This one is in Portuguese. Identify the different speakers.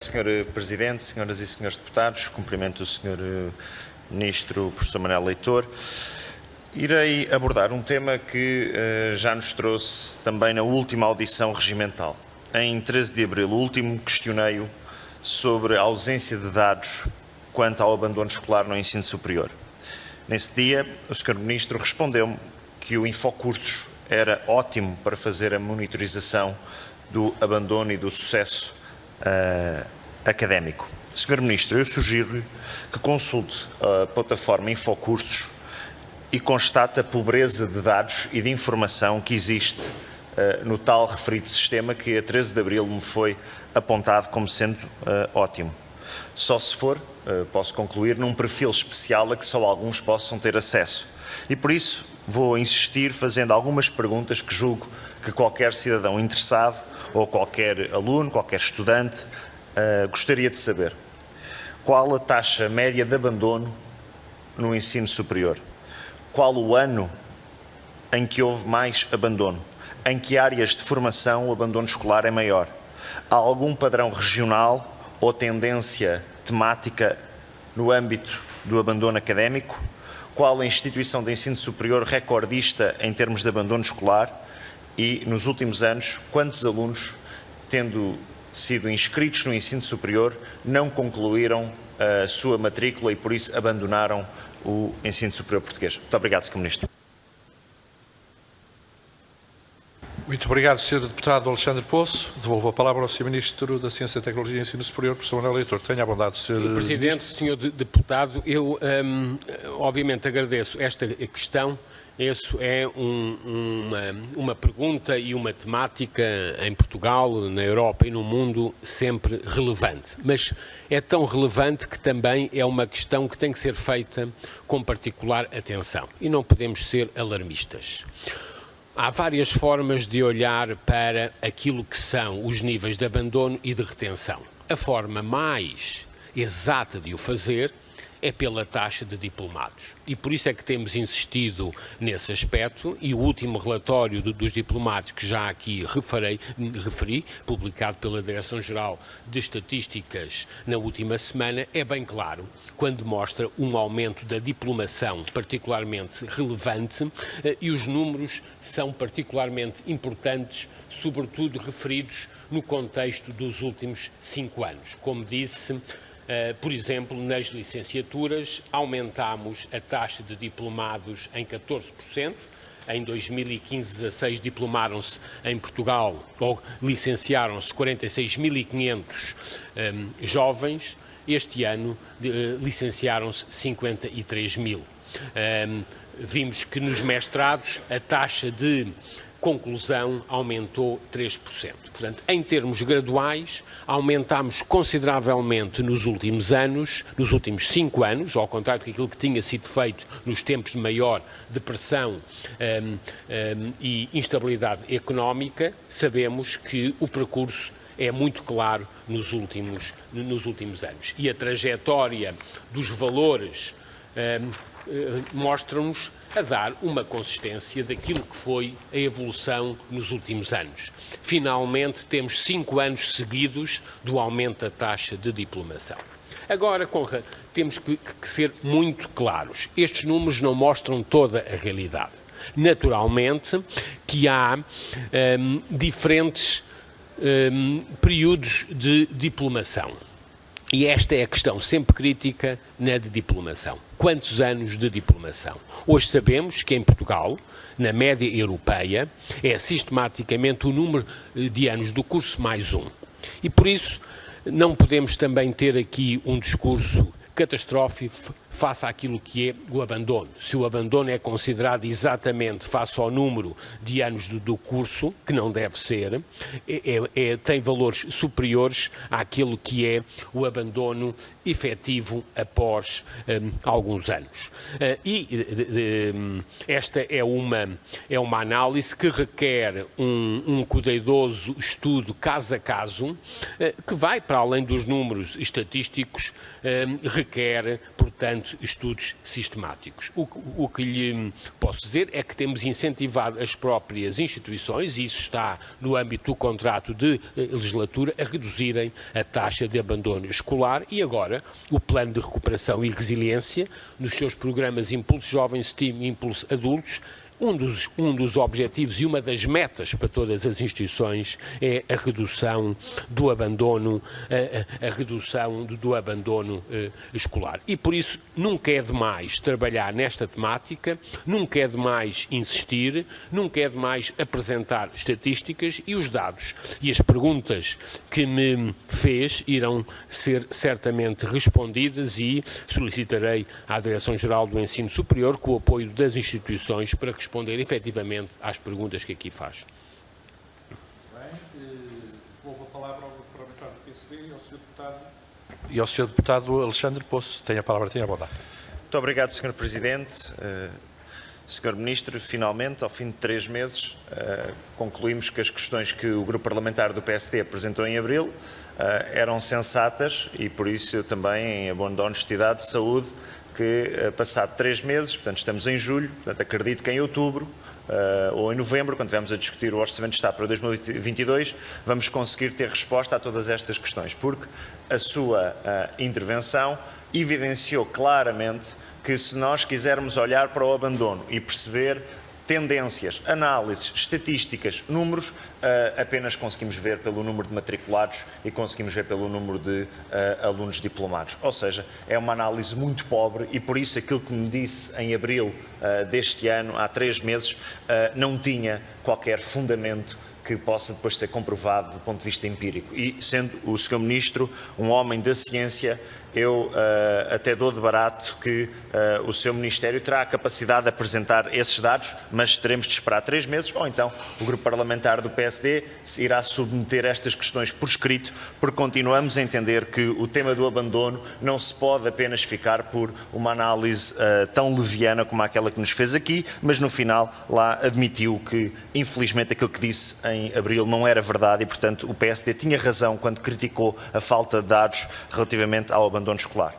Speaker 1: Sr. Presidente, senhoras e senhores deputados, cumprimento o Sr. Ministro, professor Manuel Leitor. Irei abordar um tema que já nos trouxe também na última audição regimental. Em 13 de abril, o último, questionei-o sobre a ausência de dados quanto ao abandono escolar no ensino superior. Nesse dia, o Sr. Ministro respondeu-me que o Infocursos era ótimo para fazer a monitorização do abandono e do sucesso académico. Sr. Ministro, eu sugiro-lhe que consulte a plataforma Infocursos e constate a pobreza de dados e de informação que existe no tal referido sistema que a 13 de abril me foi apontado como sendo ótimo. Só se for, posso concluir, num perfil especial a que só alguns possam ter acesso. E por isso vou insistir fazendo algumas perguntas que julgo que qualquer cidadão interessado ou qualquer aluno, qualquer estudante gostaria de saber. Qual a taxa média de abandono no ensino superior? Qual o ano em que houve mais abandono? Em que áreas de formação o abandono escolar é maior? Há algum padrão regional ou tendência temática no âmbito do abandono académico? Qual a instituição de ensino superior recordista em termos de abandono escolar? E, nos últimos anos, quantos alunos, tendo sido inscritos no ensino superior, não concluíram a sua matrícula e, por isso, abandonaram o ensino superior português? Muito obrigado, Sr. Ministro.
Speaker 2: Muito obrigado, Sr. Deputado Alexandre Poço. Devolvo a palavra ao Sr. Ministro da Ciência, Tecnologia e Ensino Superior, professor Manuel Leitor. Tenha a bondade, Sr.
Speaker 3: Presidente, Sr. Deputado, eu obviamente agradeço esta questão. Isso é uma pergunta e uma temática em Portugal, na Europa e no mundo sempre relevante. Mas é tão relevante que também é uma questão que tem que ser feita com particular atenção. E não podemos ser alarmistas. Há várias formas de olhar para aquilo que são os níveis de abandono e de retenção. A forma mais exata de o fazer é pela taxa de diplomados. E por isso é que temos insistido nesse aspecto, e o último relatório dos diplomados que já aqui referi, publicado pela Direção-Geral de Estatísticas na última semana, é bem claro, quando mostra um aumento da diplomação particularmente relevante, e os números são particularmente importantes, sobretudo referidos no contexto dos últimos 5 anos. Como disse, por exemplo, nas licenciaturas, aumentámos a taxa de diplomados em 14%. Em 2015-16 diplomaram-se em Portugal, ou licenciaram-se 46.500 jovens. Este ano licenciaram-se 53.000. Vimos que nos mestrados a taxa de conclusão aumentou 3%. Portanto, em termos graduais, aumentámos consideravelmente nos últimos anos, nos últimos 5 anos, ao contrário daquilo que tinha sido feito nos tempos de maior depressão e instabilidade económica. Sabemos que o percurso é muito claro nos últimos anos. E a trajetória dos valores mostra-nos a dar uma consistência daquilo que foi a evolução nos últimos anos. Finalmente, temos 5 anos seguidos do aumento da taxa de diplomação. Agora, temos que ser muito claros. Estes números não mostram toda a realidade. Naturalmente que há diferentes períodos de diplomação. E esta é a questão sempre crítica na de diplomação. Quantos anos de diplomação? Hoje sabemos que em Portugal, na média europeia, é sistematicamente o número de anos do curso mais 1. E por isso não podemos também ter aqui um discurso catastrófico face àquilo que é o abandono. Se o abandono é considerado exatamente face ao número de anos do curso, que não deve ser, tem valores superiores àquilo que é o abandono efetivo após alguns anos. Esta é uma análise que requer um cuidadoso estudo caso a caso, que vai para além dos números estatísticos, requer, portanto, portanto, estudos sistemáticos. O que lhe posso dizer é que temos incentivado as próprias instituições, e isso está no âmbito do contrato de legislatura, a reduzirem a taxa de abandono escolar, e agora o Plano de Recuperação e Resiliência, nos seus programas Impulso Jovem, STEAM e Impulso Adultos, um dos objetivos e uma das metas para todas as instituições é a redução do abandono, do abandono escolar. E por isso nunca é demais trabalhar nesta temática, nunca é demais insistir, nunca é demais apresentar estatísticas, e os dados e as perguntas que me fez irão ser certamente respondidas, e solicitarei à Direção-Geral do Ensino Superior com o apoio das instituições para responder efetivamente às perguntas que aqui faz.
Speaker 2: Devolvo a palavra ao parlamentar do PSD e ao Sr. Deputado Alexandre Poço. Tem a palavra, tem a bondade.
Speaker 1: Muito obrigado, Sr. Presidente. Sr. Ministro, finalmente, ao fim de 3 meses, concluímos que as questões que o Grupo Parlamentar do PSD apresentou em abril eram sensatas, e por isso eu também, em abono da honestidade de saúde, que passado 3 meses, portanto estamos em julho, portanto acredito que em outubro ou em novembro, quando estivermos a discutir o Orçamento de Estado para 2022, vamos conseguir ter resposta a todas estas questões, porque a sua intervenção evidenciou claramente que, se nós quisermos olhar para o abandono e perceber tendências, análises, estatísticas, números, apenas conseguimos ver pelo número de matriculados e conseguimos ver pelo número de alunos diplomados. Ou seja, é uma análise muito pobre, e por isso aquilo que me disse em abril deste ano, há 3 meses, não tinha qualquer fundamento que possa depois ser comprovado do ponto de vista empírico. E, sendo o Sr. Ministro um homem da ciência, eu até dou de barato que o seu Ministério terá a capacidade de apresentar esses dados, mas teremos de esperar 3 meses, ou então o Grupo Parlamentar do PSD irá submeter estas questões por escrito, porque continuamos a entender que o tema do abandono não se pode apenas ficar por uma análise tão leviana como aquela que nos fez aqui, mas no final lá admitiu que, infelizmente, aquilo que disse em abril não era verdade, e, portanto, o PSD tinha razão quando criticou a falta de dados relativamente ao abandono escolar.